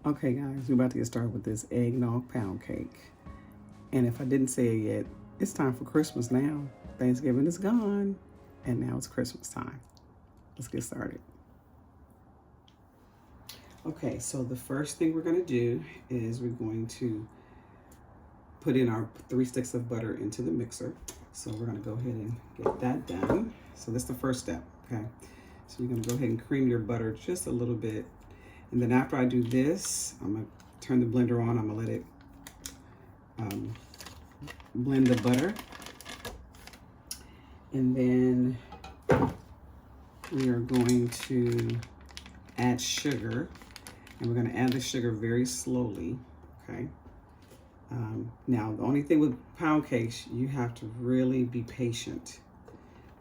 Okay guys, we're about to get started with this eggnog pound cake. And if I didn't say it yet, it's time for Christmas now. Thanksgiving is gone, and now it's Christmas time. Let's get started. Okay, so the first thing we're gonna do is we're going to put in our 3 sticks of butter into the mixer. So we're gonna go ahead and get that done. So that's the first step, okay? So you're gonna go ahead and cream your butter just a little bit. And then after I do this, I'm gonna turn the blender on. I'm gonna let it blend the butter. And then we are going to add sugar. And we're gonna add the sugar very slowly, okay? Now, the only thing with pound cakes, you have to really be patient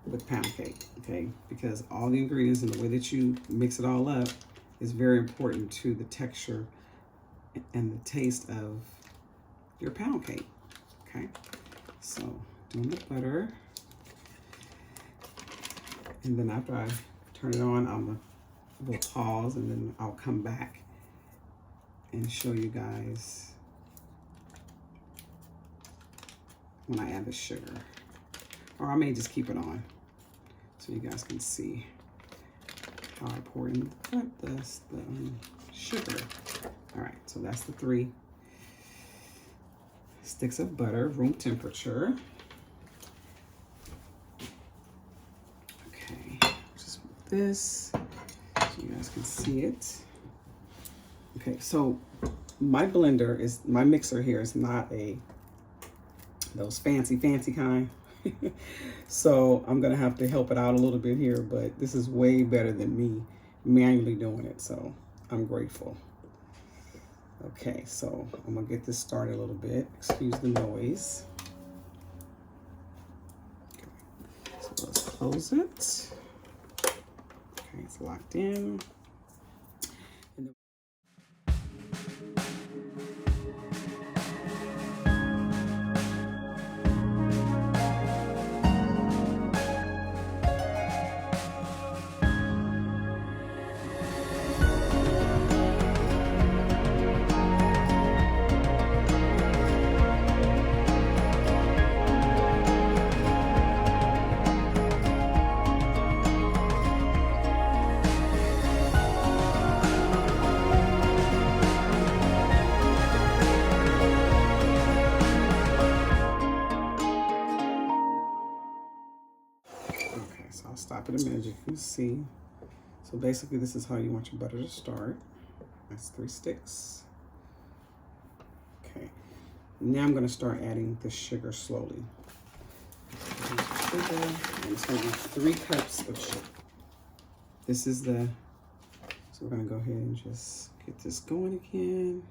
with pound cake, okay? Because all the ingredients and the way that you mix it all up is very important to the texture and the taste of your pound cake, okay? So, doing the butter. And then after I turn it on, we'll pause and then I'll come back and show you guys when I add the sugar. Or I may just keep it on so you guys can see how I pour in the sugar. All right, so that's the 3 sticks of butter, room temperature. Okay, just move this so you guys can see it. Okay, so my mixer here is not those fancy kind. So I'm gonna have to help it out a little bit here, but this is way better than me manually doing it, so I'm grateful. Okay, so I'm gonna get this started a little bit. Excuse the noise. Okay, so let's close it. Okay, it's locked in. So I'll stop it a minute, you can see. So basically this is how you want your butter to start. That's 3 sticks. Okay, now I'm gonna start adding the sugar slowly. And it's gonna be 3 cups of sugar. This is so we're gonna go ahead and just get this going again.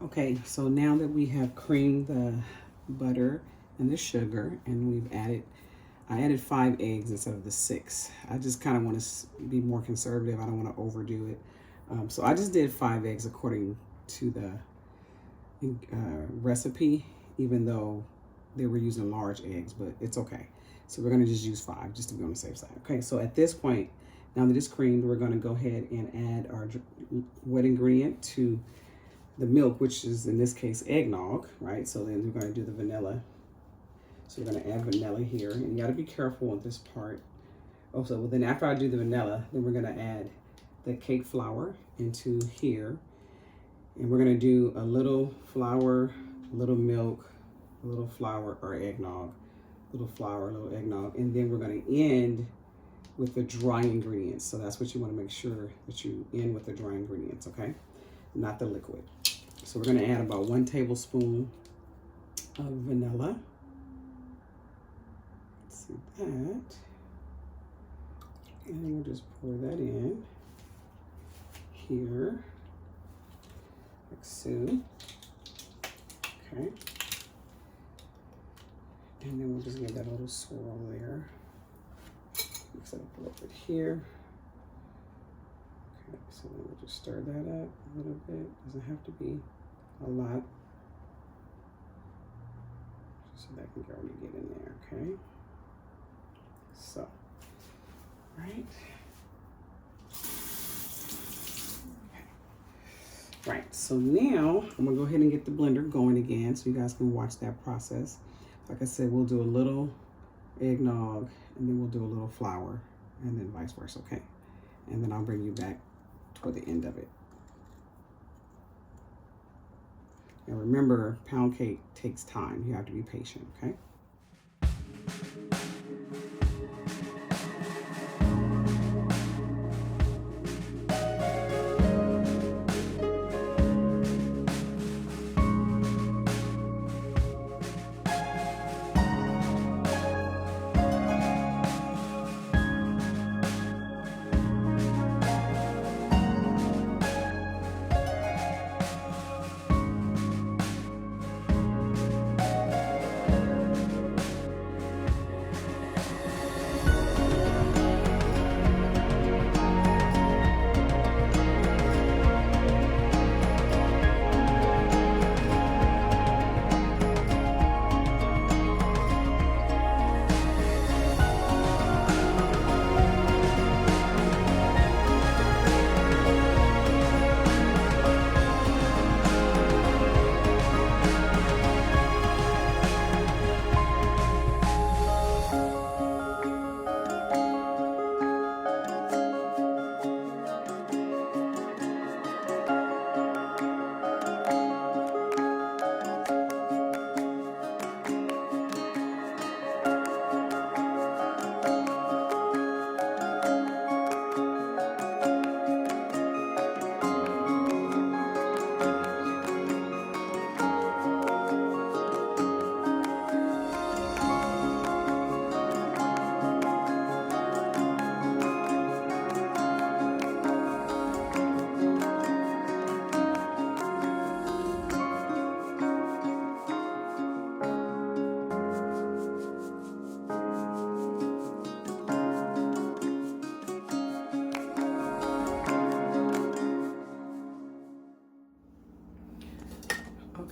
Okay, so now that we have creamed the butter and the sugar, and I added 5 eggs instead of the 6. I just kind of want to be more conservative. I don't want to overdo it. So I just did 5 eggs according to the recipe, even though they were using large eggs, but it's okay. So we're going to just use 5 just to be on the safe side. Okay, so at this point, now that it's creamed, we're going to go ahead and add our wet ingredient to the milk, which is in this case eggnog, right? So then we're going to do the vanilla. So we're going to add vanilla here, and you got to be careful with this part. Also, well, then after I do the vanilla, then we're going to add the cake flour into here, and we're going to do a little flour, a little milk, a little flour or eggnog, a little flour, a little eggnog, and then we're going to end with the dry ingredients. So that's what you want to make sure that you end with the dry ingredients, okay? Not the liquid. So we're going to add about 1 tablespoon of vanilla. Let's see that. And we'll just pour that in here, like so. Okay. And then we'll just give that a little swirl there. Mix it up a little bit here. Okay, so then we'll just stir that up a little bit. Doesn't have to be a lot. So that can already get in there, okay? So, right. Okay. Right, so now I'm gonna go ahead and get the blender going again so you guys can watch that process. Like I said, we'll do a little eggnog and then we'll do a little flour and then vice versa, okay? And then I'll bring you back toward the end of it. And remember, pound cake takes time. You have to be patient, okay?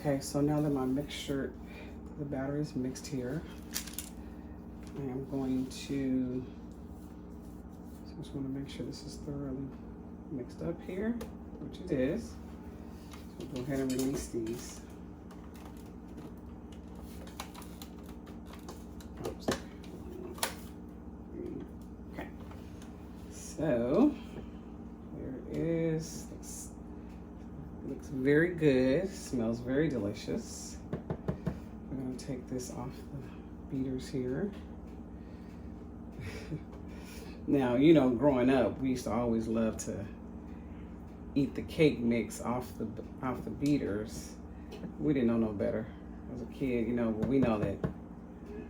Okay, so now that my mixture, the batter is mixed here, I am going to, just want to make sure this is thoroughly mixed up here, which it is. So go ahead and release these. Oops. Okay, so there it is. Looks very good, smells very delicious. We're gonna take this off the beaters here. Now, you know, growing up, we used to always love to eat the cake mix off the beaters. We didn't know no better as a kid, you know, but we know that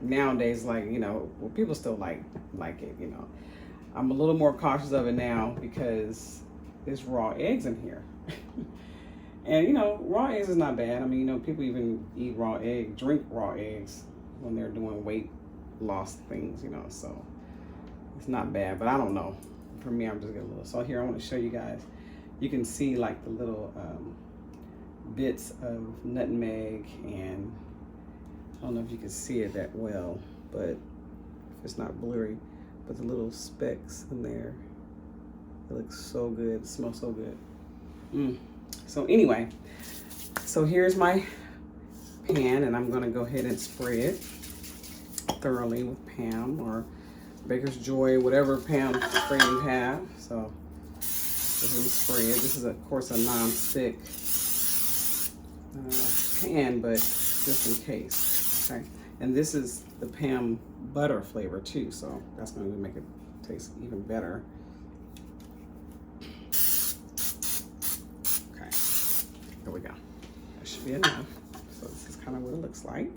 nowadays, like, you know, well, people still like it, you know. I'm a little more cautious of it now because there's raw eggs in here. And you know, raw eggs is not bad. I mean, you know, people even eat raw egg, drink raw eggs when they're doing weight loss things, you know, so it's not bad, but I don't know. For me, I'm just getting a little. So here, I want to show you guys. You can see like the little bits of nutmeg, and I don't know if you can see it that well, but it's not blurry, but the little specks in there. It looks so good. It smells so good. So anyway, so here's my pan, and I'm gonna go ahead and spray it thoroughly with Pam or Baker's Joy, whatever Pam spray you have. So we're gonna spray it. This is of course a non-stick pan, but just in case, okay? And this is the Pam butter flavor too, so that's gonna make it taste even better. Okay, there we go. That should be enough. So this is kind of what it looks like.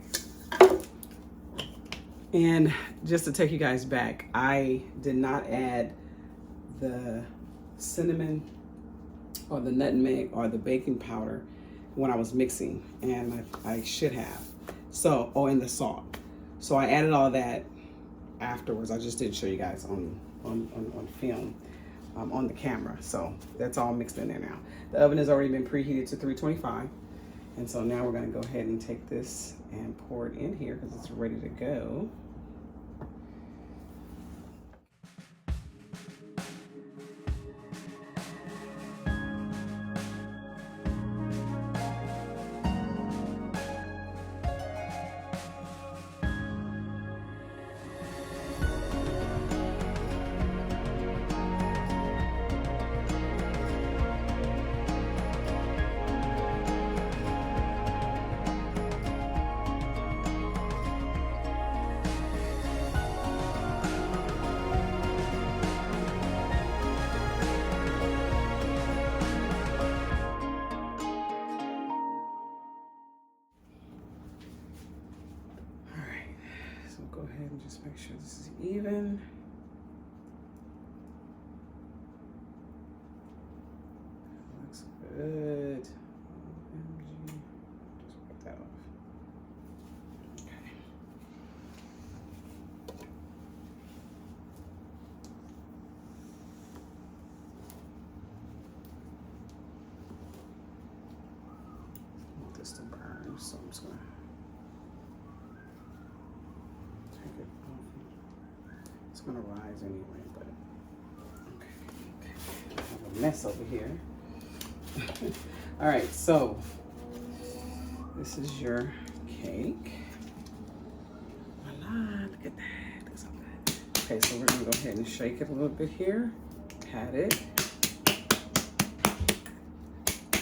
And just to take you guys back, I did not add the cinnamon or the nutmeg or the baking powder when I was mixing, and I should have. So, oh, and the salt. So I added all that afterwards. I just didn't show you guys on film, on the camera. So that's all mixed in there now. The oven has already been preheated to 325. And so now we're gonna go ahead and take this and pour it in here because it's ready to go. Go ahead and just make sure this is even. Looks good. OMG. Just put that off. Okay. I want this to burn, so I'm just gonna take it off. It's gonna rise anyway, but okay. I have a mess over here. All right, so this is your cake. Voila, look at that, looks so good. Okay, so we're gonna go ahead and shake it a little bit here, pat it.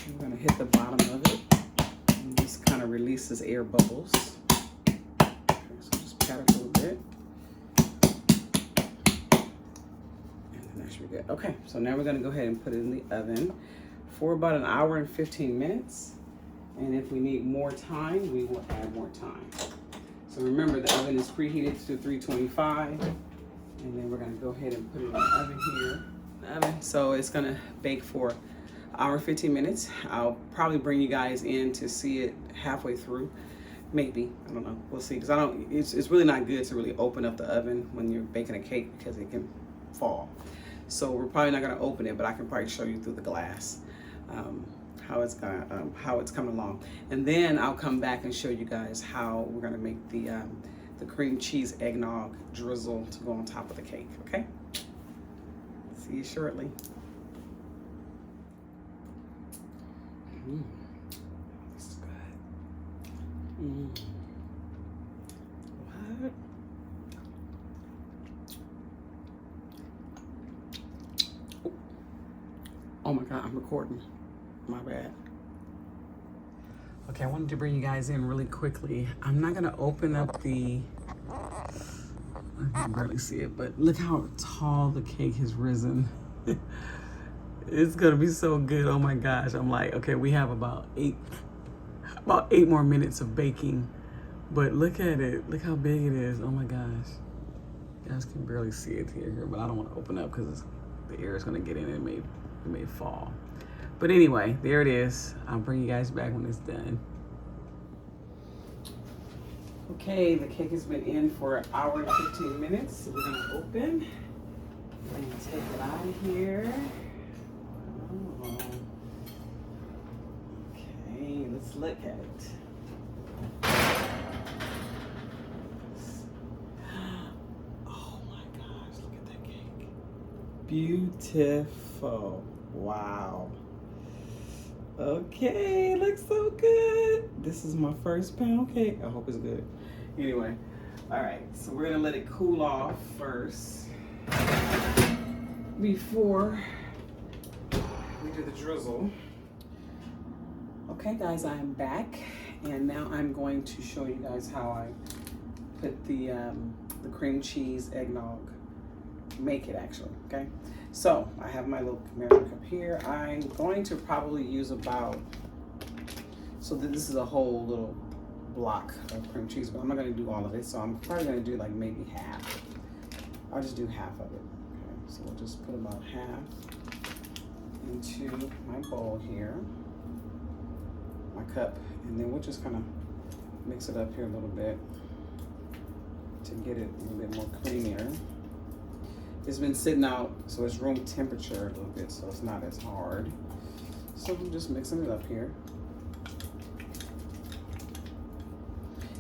We're gonna hit the bottom of it, and this kind of releases air bubbles. Okay, so just pat it a little bit. And then that should be good. Okay, so now we're gonna go ahead and put it in the oven for about an hour and 15 minutes. And if we need more time, we will add more time. So remember, the oven is preheated to 325. And then we're gonna go ahead and put it in the oven here. So it's gonna bake for an hour and 15 minutes. I'll probably bring you guys in to see it halfway through. Maybe, I don't know, we'll see. Because it's really not good to really open up the oven when you're baking a cake because it can fall. So we're probably not gonna open it, but I can probably show you through the glass how it's coming along. And then I'll come back and show you guys how we're gonna make the cream cheese eggnog drizzle to go on top of the cake, okay? See you shortly. This is good. What? Oh my God, I'm recording. My bad. Okay, I wanted to bring you guys in really quickly. I'm not gonna open up the, I can barely see it, but look how tall the cake has risen. It's gonna be so good, oh my gosh. I'm like, okay, we have about eight more minutes of baking, but look at it, look how big it is, oh my gosh. You guys can barely see it here, but I don't wanna open up because the air is gonna get in and it may fall. But anyway, there it is. I'll bring you guys back when it's done. Okay, the cake has been in for an hour and 15 minutes. So we're gonna open and take it out of here. Oh. Okay, let's look at it. Oh my gosh, look at that cake. Beautiful. Wow. Okay, looks so good. This is my first pound cake. I hope it's good. Anyway, all right, so we're gonna let it cool off first before we do the drizzle. Okay guys, I am back, and now I'm going to show you guys how I put the cream cheese eggnog, make it actually, okay? So I have my little measuring cup here. I'm going to probably use about, so this is a whole little block of cream cheese, but I'm not gonna do all of it. So I'm probably gonna do like maybe half. I'll just do half of it. Okay, so we'll just put about half into my bowl here, my cup, and then we'll just kind of mix it up here a little bit to get it a little bit more creamier. It's been sitting out, so it's room temperature a little bit, so it's not as hard. So I'm just mixing it up here.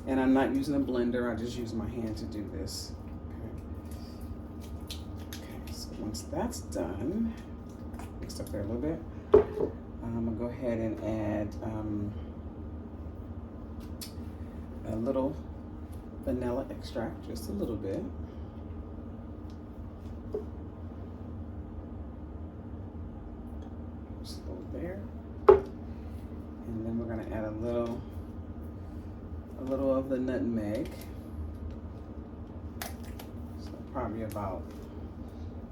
And I'm not using a blender, I just use my hand to do this. Okay, so once that's done, mixed up there a little bit, I'm gonna go ahead and add a little vanilla extract, just a little bit. Just a little there. And then we're gonna add a little of the nutmeg. So probably about,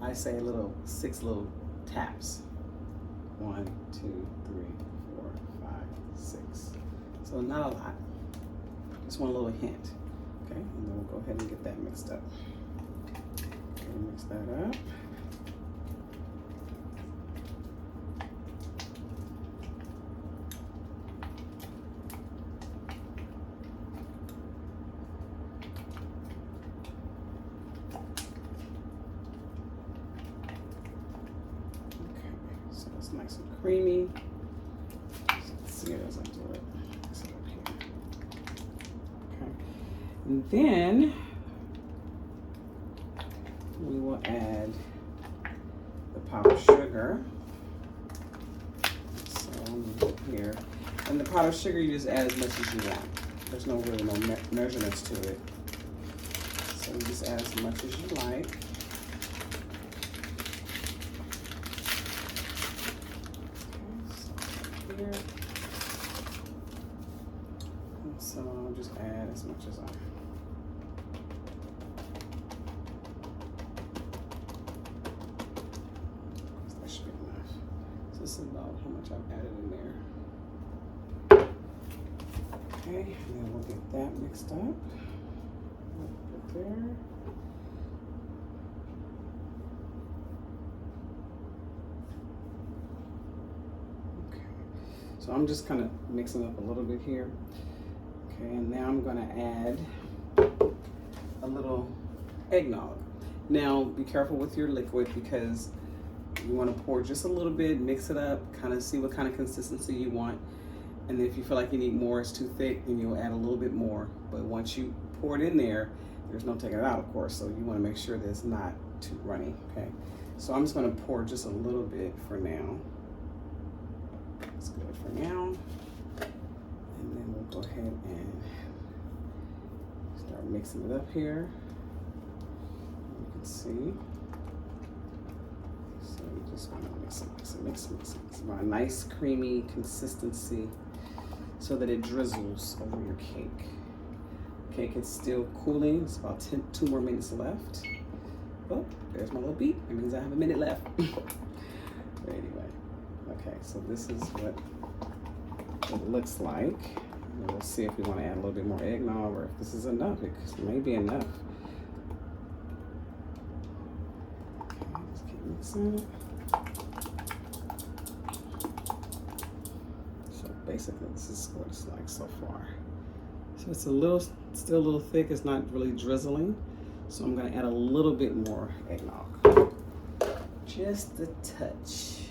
I say 6 little taps. 1, 2, 3, 4, 5, 6. So not a lot. Just one little hint. Okay, and then we'll go ahead and get that mixed up. Okay, mix that up. It's nice and creamy. So let's see it as I do it. Mix it up here. Okay. And then we will add the powdered sugar. So I'm gonna put here. And the powdered sugar, you just add as much as you want. There's no measurements to it. So you just add as much as you like. Here. And so I'll just add as much as I. That should be enough. So this is about how much I've added in there. Okay, and then we'll get that mixed up. Put there. So I'm just kind of mixing up a little bit here. Okay, and now I'm gonna add a little eggnog. Now be careful with your liquid because you wanna pour just a little bit, mix it up, kind of see what kind of consistency you want. And then if you feel like you need more, it's too thick, then you'll add a little bit more. But once you pour it in there, there's no taking it out, of course, so you wanna make sure that it's not too runny, okay? So I'm just gonna pour just a little bit for now. That's good for now. And then we'll go ahead and start mixing it up here. You can see. So we just want to mix it. A nice creamy consistency so that it drizzles over your cake. Cake is still cooling. It's about 2 more minutes left. Oh, there's my little beep. That means I have a minute left. But anyway. Okay, so this is what it looks like. And we'll see if we want to add a little bit more eggnog or if this is enough. It may be enough. Okay, let's keep mixing it. basically this is what it's like so far. So it's a little, still a little thick. It's not really drizzling. So I'm gonna add a little bit more eggnog. Just a touch.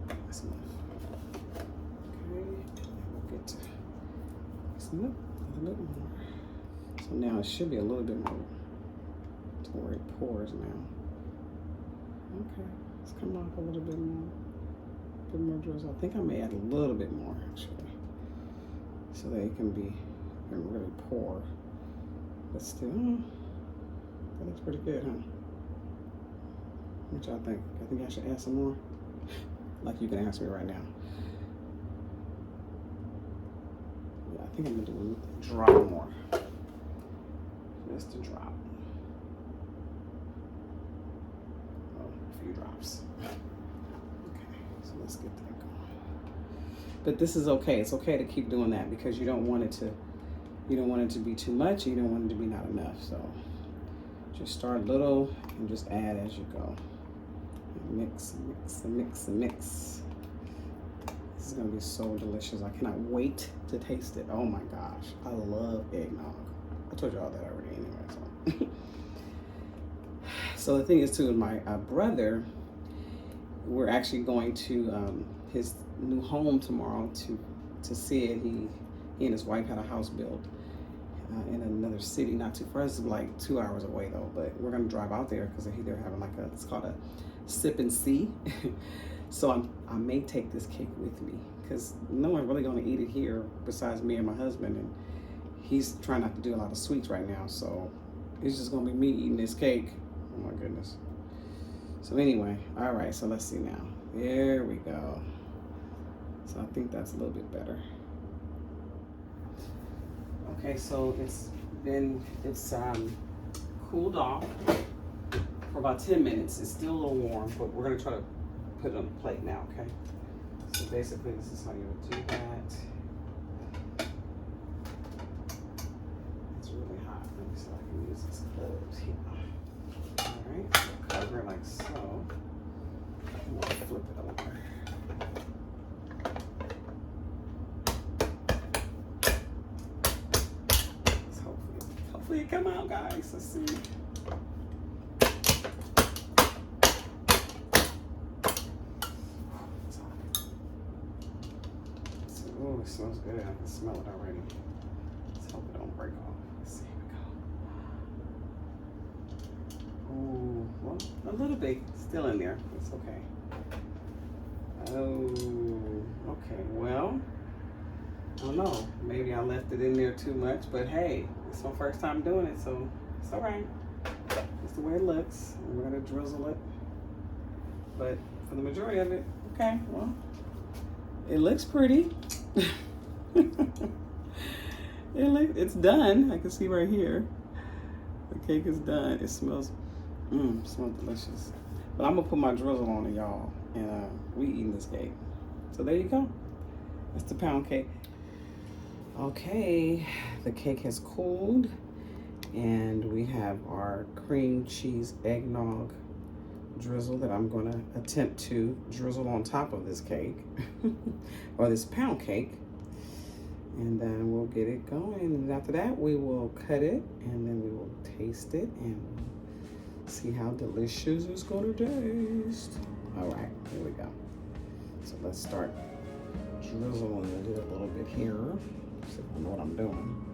That's enough. Okay, we'll get to some a little more. So now it should be a little bit more to where it pours now. Okay, let's come off a little bit more. A bit more drizzle. I think I may add a little bit more actually, so that it can really pour. But still, that looks pretty good, huh? What y'all think? I think I should add some more? Like you can ask me right now. Yeah, I think I'm gonna do a drop more. Just a drop. Oh, a few drops. Okay, so let's get that going. But this is okay. It's okay to keep doing that because you don't want it to be too much. You don't want it to be not enough. So just start little and just add as you go. Mix, mix, and mix, and mix. This is gonna be so delicious. I cannot wait to taste it. Oh my gosh, I love eggnog. I told you all that already anyway. So the thing is too, with my brother, we're actually going to his new home tomorrow to see it. He and his wife had a house built in another city, not too far. It's like 2 hours away though, but we're gonna drive out there because they're having like it's called a sip and see. So I may take this cake with me because no one's really gonna eat it here besides me and my husband, and he's trying not to do a lot of sweets right now, so it's just gonna be me eating this cake. Oh my goodness. So anyway, all right, so let's see now. There we go. So I think that's a little bit better. Okay, so it's cooled off for about 10 minutes. It's still a little warm, but we're gonna try to put it on the plate now, okay? So basically this is how you would do that. It's really hot. Let me see if I can use this gloves here. All right, so cover it like so. I'm gonna flip it over. Hopefully it come out, guys. Let's see. Oh, it smells good. I can smell it already. Let's hope it don't break off. Let's see. Here we go. Oh, well, a little bit still in there. It's okay. Oh, okay. Well, I don't know. Maybe I left it in there too much, but hey, it's my first time doing it, so it's all right. It's the way it looks. And we're gonna drizzle it. But for the majority of it, okay, well, it looks pretty. It's done. I can see right here. The cake is done. It smells, smells delicious. But I'm gonna put my drizzle on it, y'all, and we eating this cake. So there you go. That's the pound cake. Okay, the cake has cooled, and we have our cream cheese eggnog drizzle that I'm gonna attempt to drizzle on top of this cake, or this pound cake, and then we'll get it going. And after that, we will cut it, and then we will taste it, and see how delicious it's gonna taste. All right, here we go. So let's start drizzling it a little bit here. So I know what I'm doing.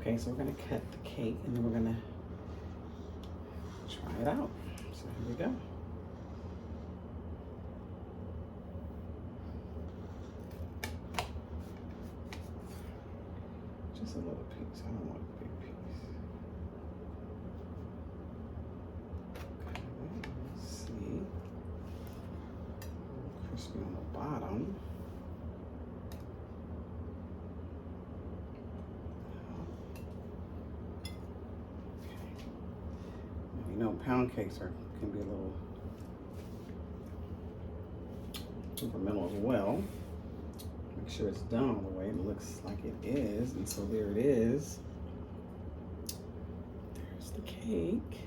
Okay, so we're gonna cut the cake and then we're gonna try it out. So here we go. Just a little piece, I don't want a big piece. Okay, let's see. Crispy on the bottom. You know, pound cakes can be a little temperamental as well. Make sure it's done all the way. It looks like it is, and so there it is. There's the cake,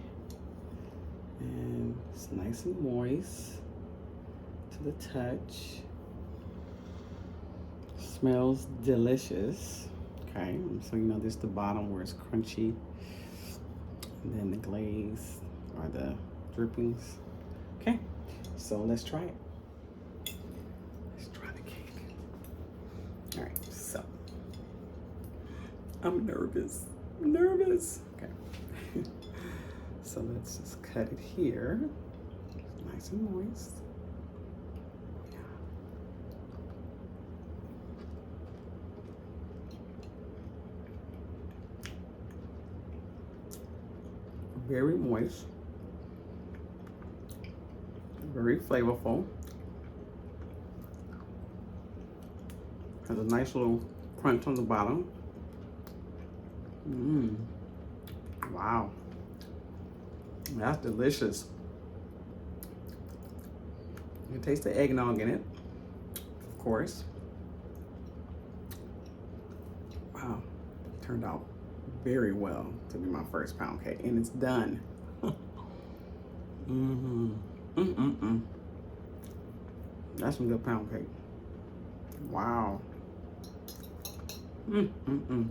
and it's nice and moist to the touch. Smells delicious. Okay, so you know this is the bottom where it's crunchy. And then the glaze or the drippings. Okay, so let's try it. Let's try the cake. All right, so I'm nervous. Okay, so let's just cut it here. Nice and moist. Very moist, very flavorful. Has a nice little crunch on the bottom. Wow, that's delicious. You can taste the eggnog in it, of course. Wow, turned out very well to be my first pound cake, and it's done. That's some good pound cake. Wow.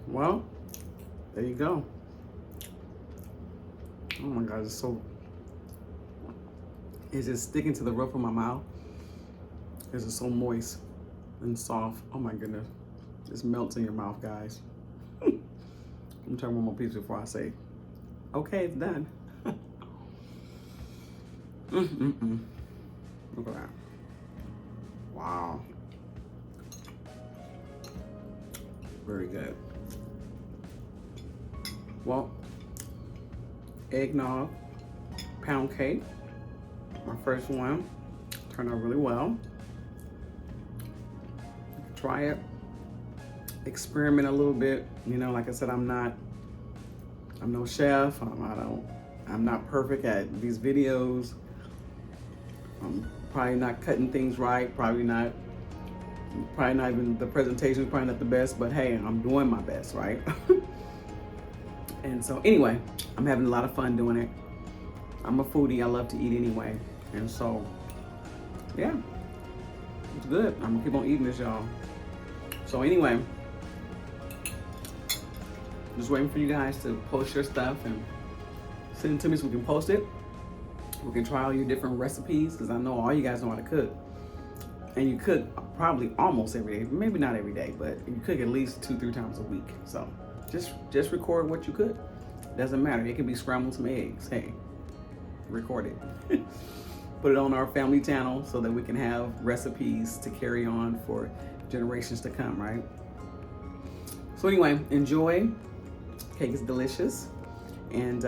Well, there you go. Oh my God, it's just sticking to the roof of my mouth. It's just so moist and soft. Oh my goodness, it melts in your mouth, guys. I'm talking one more piece before I say, okay, it's done. Look at that. Wow. Very good. Well, eggnog pound cake, my first one, turned out really well. Try it. Experiment a little bit. You know, like I said, I'm no chef. I'm not perfect at these videos. I'm probably not cutting things right. Probably not even the presentation is probably not the best, but hey, I'm doing my best, right? And so anyway, I'm having a lot of fun doing it. I'm a foodie. I love to eat anyway. And so, yeah, it's good. I'm gonna keep on eating this, y'all. So anyway, just waiting for you guys to post your stuff and send it to me so we can post it. We can try all your different recipes, because I know all you guys know how to cook. And you cook probably almost every day, maybe not every day, but you cook at least 2-3 times a week. So just record what you cook. Doesn't matter. It can be scrambled some eggs. Hey, record it. Put it on our family channel so that we can have recipes to carry on for generations to come, right? So anyway, enjoy. Cake is delicious. And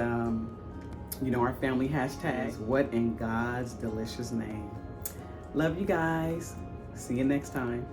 you know, our family hashtag, what in God's delicious name. Love you guys. See you next time.